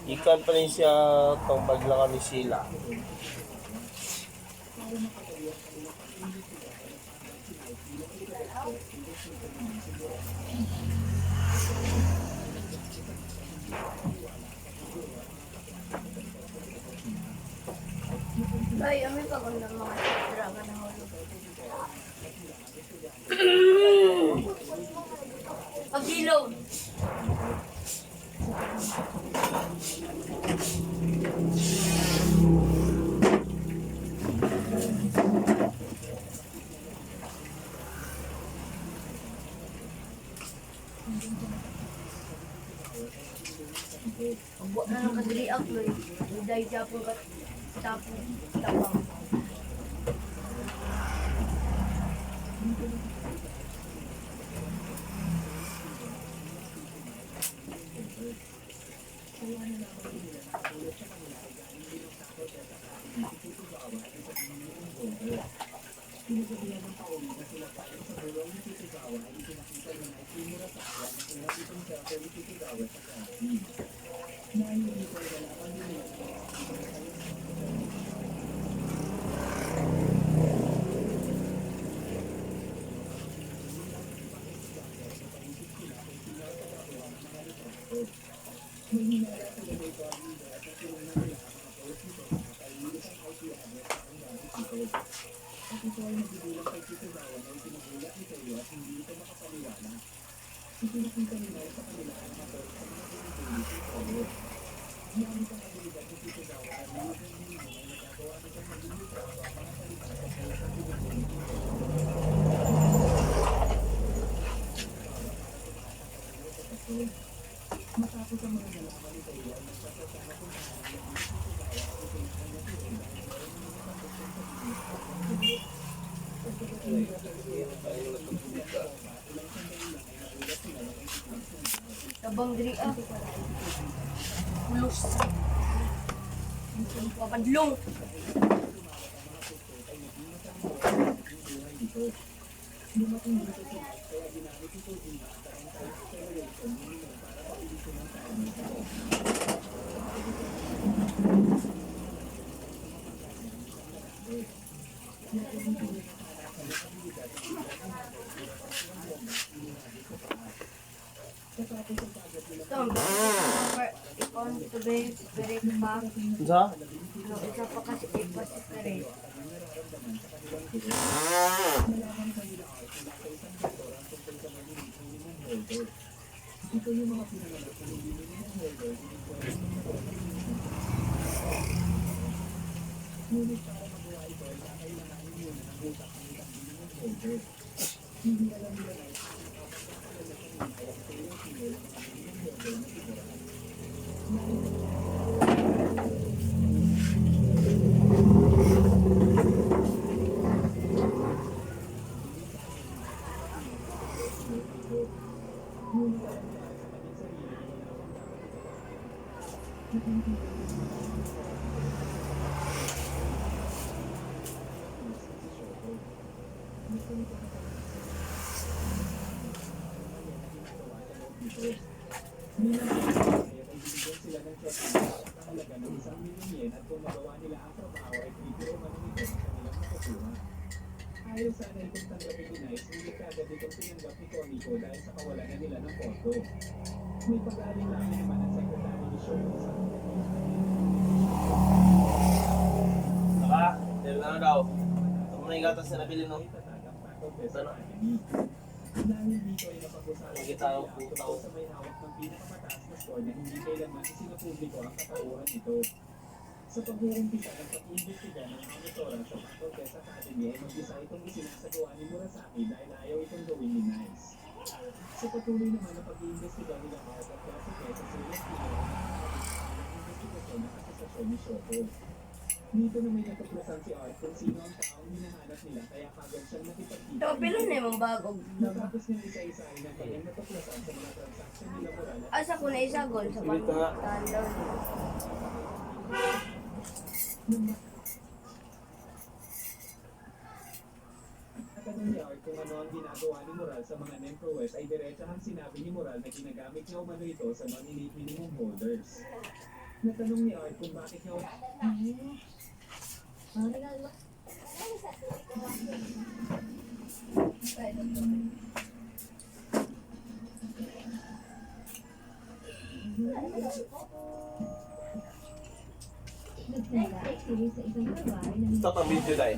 Ikan pa rin siya itong bagla kami sila. Ay, amin pa kung ng mga draga na hulog. Pag-ilaw. Pagbuat na ng kadriak mo eh. Dahil japong tapong tapang. Tabang diri ah. Ulos. Papadlong. Sa? Isa pa kasi ipas rin. Ayaw sana itong tanggapin ni Nice, hindi kagad itong tinanggap ni Comico dahil sa kawalan na nila ng pondo. May pag-aaling namin naman ang sekretary ni Show sa Saka, dahil na daw. Ito mo na yung gatas na nabili no? Dahil dito ay napag-usapan Nakita ang putaw. sa may hawak ng pinakamataas na score na hindi kailanman isinupubliko ang katauhan nito. Sa pag-uumpisa ng pag-iimbestiga ng monitoran sa Faculties Academy ay mag-isa itong isinasagawa ni Murasaki dahil ayaw itong gawin ni Nice. Sa patuloy naman na pag-iimbestiga nila Art at Classic sa serious killer ang investigasyon ng akusasyon ni Shoko. Dito na may natuklasan si Art kung sino ang taong hinahanap nila kaya kagad siyang nakipagkita. Ito, pila na yung bagong. Natapos ng isa-isa ay nagkaroon natuklasan sa mga transaksyon nila moral at Asa ko na isagol sa pagkakaan daw. pagtatanong ni Art kung ano ang ginagawa ni Moral sa mga NEMPROWES ay diretsahang sinabi ni Moral na ginagamit niya umano ito sa non-innate minimum holders. Natanong ni Art kung bakit niya Nagpunta sila sa isang babae na Stop ang video tayo.